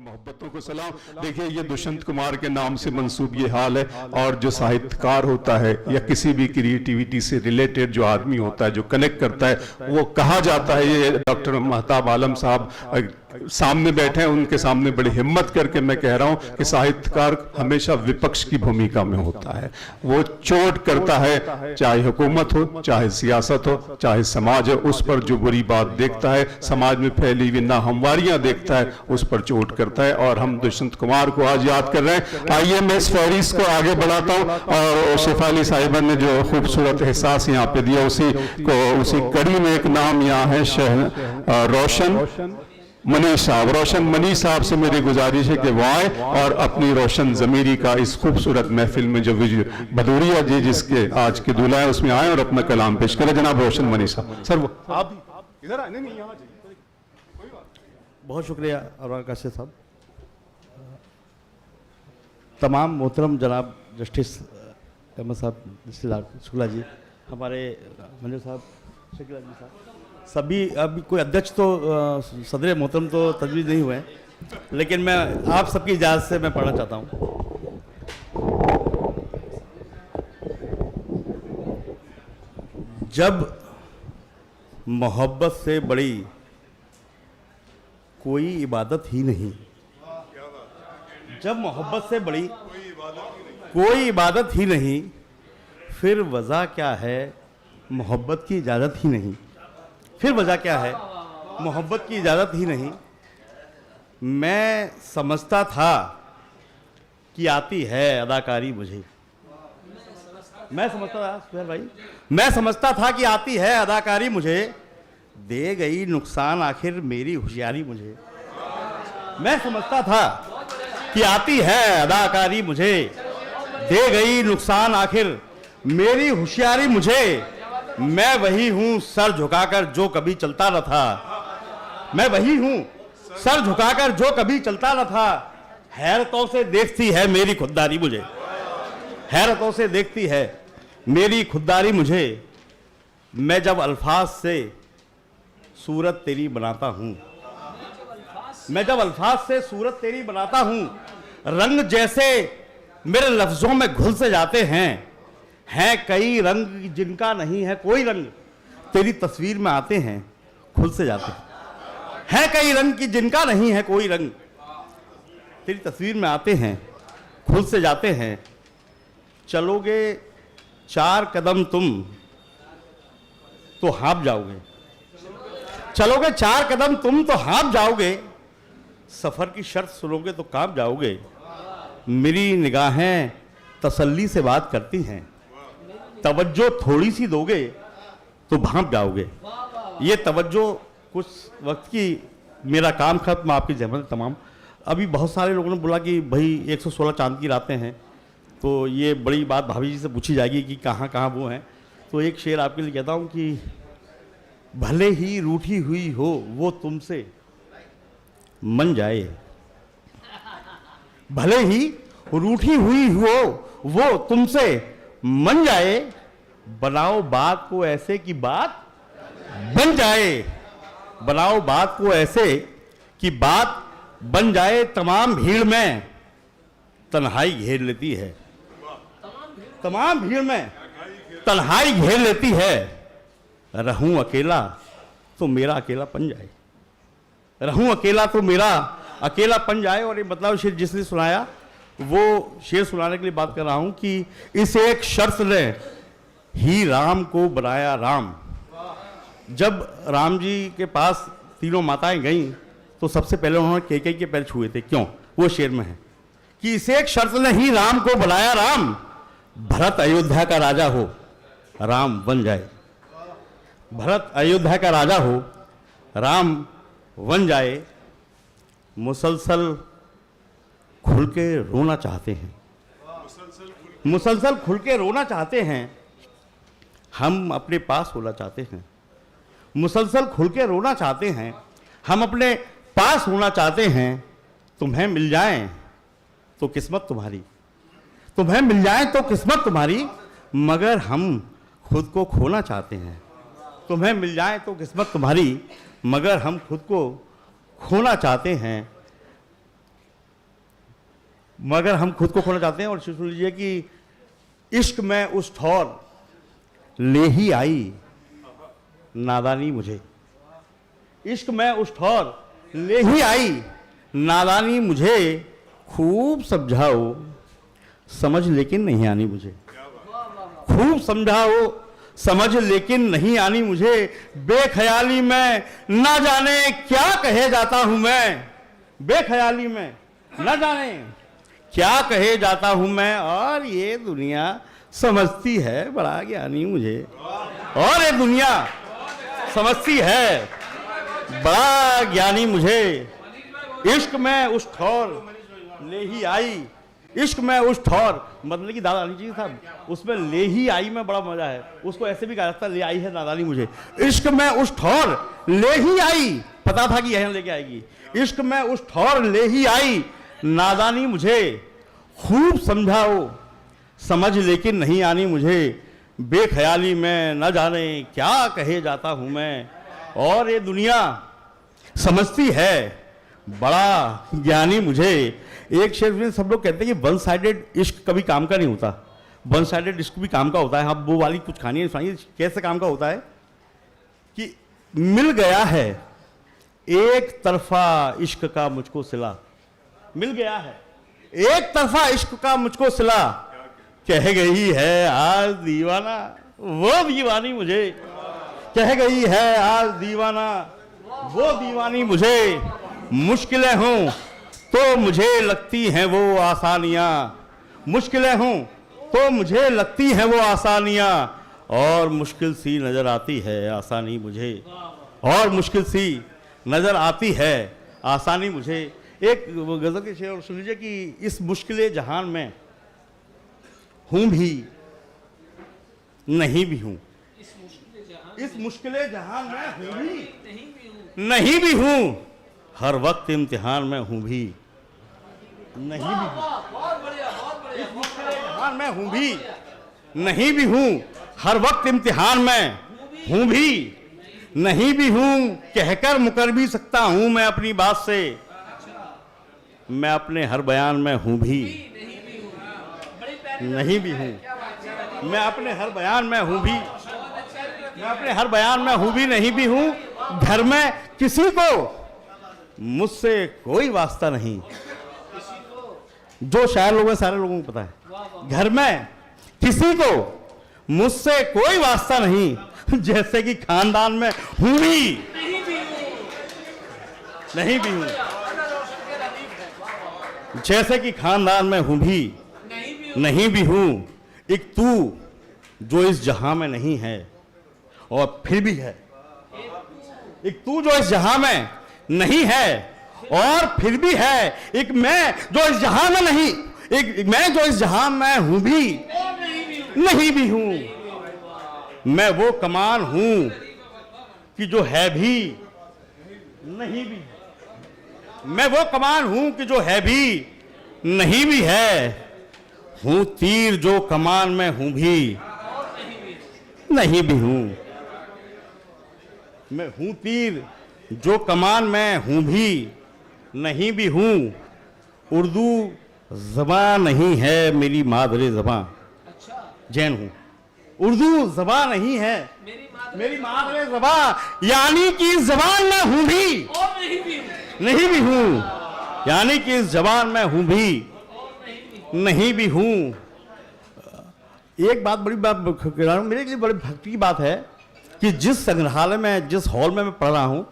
मोहब्बतों को सलाम। देखिए, ये दुष्यंत कुमार के नाम से मंसूब ये हाल है, और जो साहित्यकार होता है या किसी भी क्रिएटिविटी से रिलेटेड जो आदमी होता है, जो कनेक्ट करता है, वो कहा जाता है, ये डॉक्टर महताब आलम साहब सामने बैठे हैं, उनके सामने बड़ी हिम्मत करके मैं कह रहा हूं कि साहित्यकार हमेशा विपक्ष की भूमिका में होता है। वो चोट करता है, चाहे हुकूमत हो, चाहे सियासत हो, चाहे समाज है, उस पर जो बुरी बात देखता है, समाज में फैली हुई नाहमवारियां देखता है, उस पर चोट करता है। और हम दुष्यंत कुमार को आज याद कर रहे हैं। आइए मैं इस फहरिस्त को आगे बढ़ाता हूं, और शिफा अली साहिबा ने जो खूबसूरत एहसास यहाँ पे दिया, उसी कड़ी में एक नाम यहाँ है रोशन मनीष साहब। रोशन मनीष साहब से मेरी गुजारिश है कि वो आए और अपनी रोशन ज़मीरी का इस खूबसूरत महफिल में जो भदौरिया जी जिसके आज के दूल्हा है उसमें आए और अपना कलाम पेश करें। जनाब रोशन मनीष साहब। सर वो आप इधर आए, नहीं यहाँ बहुत शुक्रिया अरवान काशिफ साहब। तमाम मोहतरम जनाब जस्टिस अहमद साहब, जस्टिस शुक्ला जी, हमारे मंजूर साहब, शकीला जी साहब, सभी, अभी कोई अध्यक्ष तो सदर मोहतरम तो तजवीज़ नहीं हुए हैं, लेकिन मैं आप सबकी इजाज़त से मैं पढ़ना चाहता हूँ। जब मोहब्बत से बड़ी कोई इबादत ही नहीं, जब मोहब्बत से बड़ी कोई इबादत ही नहीं, फिर वजह क्या है मोहब्बत की इजाज़त ही नहीं, फिर वजह क्या है मोहब्बत की इजाज़त ही नहीं। मैं समझता था कि आती है अदाकारी मुझे, मैं समझता था सुहेल भाई, मैं समझता था कि आती है अदाकारी मुझे, दे गई नुकसान आखिर मेरी होशियारी मुझे। मैं समझता था कि आती है अदाकारी मुझे, दे गई नुकसान आखिर मेरी होशियारी मुझे। मैं वही हूं सर झुकाकर जो कभी चलता न था, मैं वही हूं सर झुकाकर जो कभी चलता न था। हैरतों से देखती है मेरी खुददारी मुझे, हैरतों से देखती है मेरी खुददारी मुझे। मैं जब अल्फाज से सूरत तेरी बनाता हूं, मैं जब अल्फाज से सूरत तेरी बनाता हूं, रंग जैसे मेरे लफ्जों में घुल से जाते हैं कई रंग जिनका नहीं है कोई रंग, तेरी तस्वीर में आते हैं खुल से जाते हैं कई रंग की जिनका नहीं है कोई रंग, तेरी तस्वीर में आते हैं खुल से जाते हैं। चलोगे 4 कदम तुम तो हाँप जाओगे, चलोगे 4 कदम तुम तो हाँप जाओगे, सफर की शर्त सुनोगे तो कांप जाओगे। मेरी निगाहें तसल्ली से बात करती हैं, तवज्जो थोड़ी सी दोगे तो भांप जाओगे। ये तवज्जो कुछ वक्त की, मेरा काम खत्म, आपकी जहमत तमाम। अभी बहुत सारे लोगों ने बोला कि भाई 116 चांद की रातें हैं, तो ये बड़ी बात भाभी जी से पूछी जाएगी कि कहाँ कहाँ वो हैं। तो एक शेर आपके लिए कहता हूँ कि भले ही रूठी हुई हो वो तुमसे मन जाए, भले ही रूठी हुई हो वो तुमसे मन जाए, बनाओ बात को ऐसे कि बात बन जाए, बनाओ बात को ऐसे कि बात बन जाए। तमाम भीड़ में तन्हाई घेर लेती है, तमाम भीड़ में तन्हाई घेर लेती है, रहूं अकेला तो मेरा अकेलापन जाए, रहूं अकेला तो मेरा अकेलापन जाए। और ये मतलब शेर जिसने सुनाया वो शेर सुनाने के लिए बात कर रहा हूं कि इस एक शर्त ने ही राम को बनाया राम। जब राम जी के पास तीनों माताएं गईं तो सबसे पहले उन्होंने कैकेयी के पैर छुए थे। क्यों? वो शेर में है कि इस एक शर्त ने ही राम को बनाया राम, भरत अयोध्या का राजा हो राम बन जाए, भरत अयोध्या का राजा हो राम बन जाए। मुसलसल खुल के रोना चाहते हैं, मुसलसल खुल के रोना चाहते हैं, हम अपने पास होना चाहते हैं, मुसलसल खुल के रोना चाहते हैं, हम अपने पास होना चाहते हैं। तुम्हें मिल जाएं तो किस्मत तुम्हारी, तुम्हें मिल जाएं तो किस्मत तुम्हारी, मगर हम खुद को खोना चाहते हैं। तुम्हें मिल जाएं तो किस्मत तुम्हारी, मगर हम खुद को खोना चाहते हैं। मगर हम खुद को खोना चाहते हैं। और सुन लीजिए कि इश्क में उस ठौर ले ही आई नादानी मुझे, इश्क में उस ठौर ले ही आई नादानी मुझे, खूब समझाओ समझ लेकिन नहीं आनी मुझे, खूब समझाओ समझ लेकिन नहीं आनी मुझे, बेख्याली में ना जाने क्या कहे जाता हूं मैं, बेख्याली में ना जाने क्या कहे जाता हूं मैं, और ये दुनिया समझती है बड़ा ज्ञानी मुझे, और ये दुनिया समझती है बड़ा ज्ञानी मुझे, इश्क में उस ठौर ले ही आई, इश्क में उस ठौर, मतलब कि दादानी जी साहब उसमें ले ही आई में बड़ा मजा है, उसको ऐसे भी कहा जाता है ले आई है नादानी मुझे, इश्क में उस ठौर ले ही आई, पता था कि यह लेके आएगी, इश्क में उस ठौर ले ही आई नादानी मुझे, खूब समझाओ समझ लेकिन नहीं आनी मुझे, बेख्याली में न जाने क्या कहे जाता हूं मैं, और ये दुनिया समझती है बड़ा ज्ञानी मुझे। एक शेर में सब लोग कहते हैं कि वन साइडेड इश्क कभी काम का नहीं होता, वन साइडेड इश्क भी काम का होता है। हाँ, वो वाली कुछ कहानी सुनाइए कैसे काम का होता है कि मिल गया है एक तरफा इश्क का मुझको सिला, मिल गया है एक तरफा इश्क का मुझको सिला, कह गई है आज दीवाना वो दीवानी मुझे, कह गई है आज दीवाना वो दीवानी मुझे, मुश्किलें हों तो मुझे लगती हैं वो आसानियां, मुश्किलें हों तो मुझे लगती हैं वो आसानियां, और मुश्किल सी नजर आती है आसानी मुझे, और मुश्किल सी नजर आती है आसानी मुझे। एक गजल के शेर सुन लीजिए कि इस मुश्किल जहान में हूं भी नहीं भी हूं, इस मुश्किल जहान में हूं भी नहीं भी हूं, हर वक्त इम्तिहान में हूं भी नहीं भी हूं, इस मुश्किल जहान में हूं भी नहीं भी हूं, हर वक्त इम्तिहान में हूं भी नहीं भी हूं, कहकर मुकर भी सकता हूं मैं अपनी बात से, मैं अपने हर बयान में हूं भी नहीं भी हूं, मैं अपने हर बयान में हूं भी, मैं अपने हर बयान में हूं भी नहीं भी हूं, घर में किसी को मुझसे कोई वास्ता नहीं, जो शायर लोग हैं सारे लोगों को पता है, घर में किसी को मुझसे कोई वास्ता नहीं, जैसे कि खानदान में हूं भी नहीं भी हूं, जैसे कि खानदान में हूं भी नहीं भी हूं, एक तू जो इस जहां में नहीं है और फिर भी है, एक तू जो इस जहां में नहीं है और फिर भी है, एक मैं जो इस जहां में नहीं, एक मैं जो इस जहां में हूं भी नहीं भी हूं, मैं वो कमान हूं कि जो है भी नहीं भी, मैं वो कमान हूं कि जो है भी नहीं भी है, हूं तीर जो कमान में हूं भी नहीं भी हूं, मैं हूं तीर जो कमान में हूं भी नहीं भी हूं, उर्दू ज़बान नहीं है मेरी मादरे ज़बान, जैन हूं, उर्दू ज़बान नहीं है मेरी मादरे ज़बान, यानी कि इस ज़बान में हूं भी नहीं भी हूं, यानी कि इस ज़बान में हूं भी नहीं भी हूं। एक बात बड़ी बात मेरे लिए बड़ी भक्ति की बात है कि जिस संग्रहालय में जिस हॉल में मैं पढ़ रहा हूं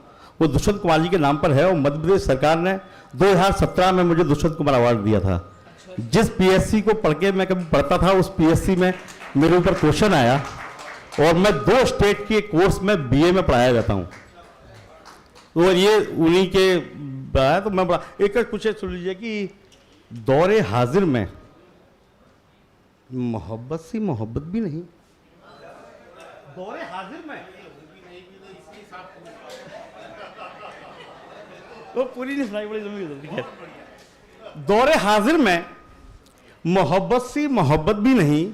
वो दुष्यंत कुमार जी के नाम पर है, और मध्य प्रदेश सरकार ने 2017 में मुझे दुष्यंत कुमार अवार्ड दिया था। जिस पीएससी को पढ़ के मैं कभी पढ़ता था उस पीएससी में मेरे ऊपर क्वेश्चन आया, और मैं 2 स्टेट के कोर्स में बीए में पढ़ाया जाता हूँ, और ये उन्हीं के है, तो मैं बड़ा एक कुछ सुन लीजिए कि दौरे हाजिर में मोहब्बत सी मोहब्बत भी नहीं, दौरे हाजिर में वो पूरी नहीं सुनाई, बड़ी जमीन, दौरे हाजिर में मोहब्बत सी मोहब्बत भी नहीं,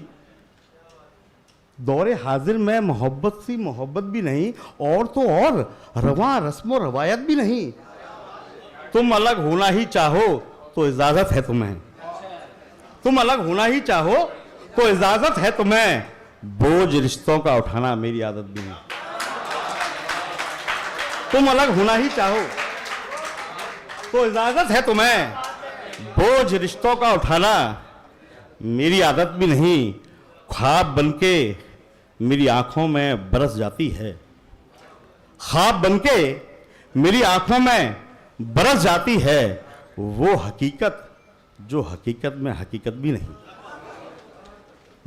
दौरे हाजिर में मोहब्बत सी मोहब्बत भी नहीं, और तो और रवां रस्म रवायत भी नहीं, तुम अलग होना ही चाहो तो इजाजत है तुम्हें, तुम अलग होना ही चाहो तो इजाजत है तुम्हें, बोझ रिश्तों का उठाना मेरी आदत भी नहीं। तुम अलग होना ही चाहो तो इजाजत है तुम्हें, बोझ रिश्तों का उठाना मेरी आदत भी नहीं। ख्वाब बनके मेरी आंखों में बरस जाती है, ख्वाब बनके मेरी आंखों में बरस जाती है वो हकीकत जो हकीकत में हकीकत भी नहीं,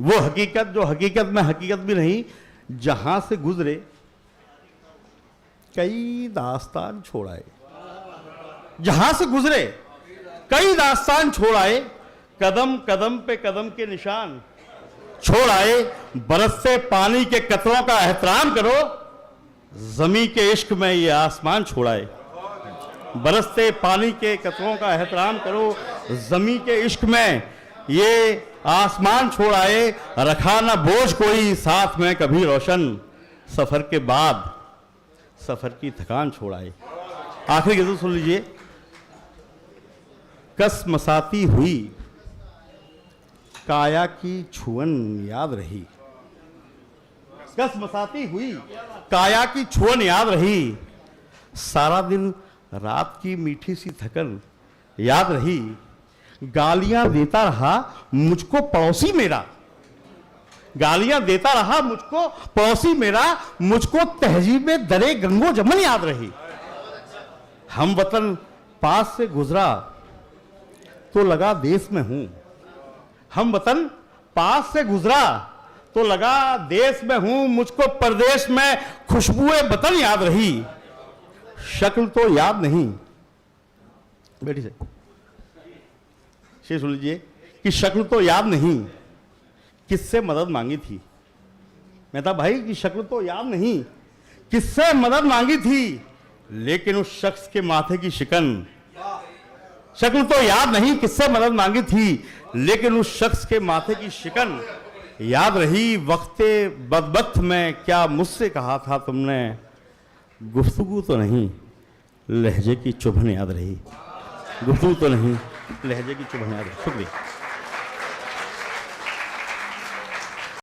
वो हकीकत जो हकीकत में हकीकत भी नहीं। जहां से गुजरे कई दास्तान छोड़ आए, जहां से गुजरे कई दास्तान छोड़ आए, कदम कदम पे कदम के निशान छोड़ आए। बरसते पानी के कतरों का एहतराम करो, जमी के इश्क में ये आसमान छोड़ाए। बरसते पानी के कतरों का एहतराम करो, जमी के इश्क में ये आसमान छोड़ाए। रखा ना बोझ कोई साथ में कभी रोशन, सफर के बाद सफर की थकान छोड़ाए। आखिरी गजल सुन लीजिए। कसमसाती हुई काया की छुअन याद रही, कसमसाती हुई काया की छुअन याद रही। सारा दिन रात की मीठी सी थकन याद रही। गालियां देता रहा मुझको पड़ोसी मेरा, गालियां देता रहा मुझको पड़ोसी मेरा। मुझको तहजीब दरे गंगो जमन याद रही। हम वतन पास से गुजरा तो लगा देश में हूं, हम वतन पास से गुजरा तो लगा देश में हूं। मुझको परदेश में खुशबुए वतन याद रही। शक्ल तो याद नहीं, बेटी से शेर सुन लीजिए कि शक्ल तो याद नहीं, किससे मदद मांगी थी। मेहता भाई की शक्ल तो याद नहीं, किससे मदद मांगी थी, लेकिन उस शख्स के माथे की शिकन। शक्ल तो याद नहीं, किससे मदद मांगी थी, लेकिन उस शख्स के माथे की शिकन याद रही। वक्ते बदबख्त में क्या मुझसे कहा था तुमने, गुफ्तगू तो नहीं लहजे की चुभन याद रही। गुफ्तगू तो नहीं लहजे की चुभन याद रही। शुक्रिया।